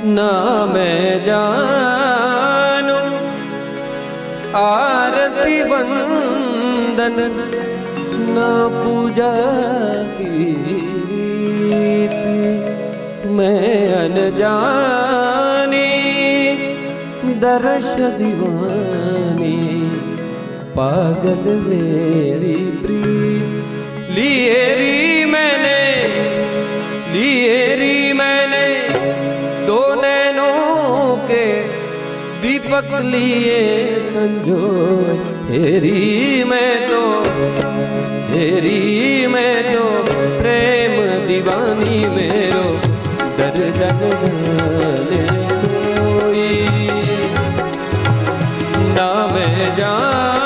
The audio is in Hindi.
ना मैं जानू आरती वंदन ना पूजा गीत, मैं अनजानी दर्श दीवानी पागल मेरी प्रीत। लिए री मैंने दो नैनों के दीपक लिए संजो, हेरी मैं तो प्रेम दीवानी मेरो डर जाने कोई ना मैं जान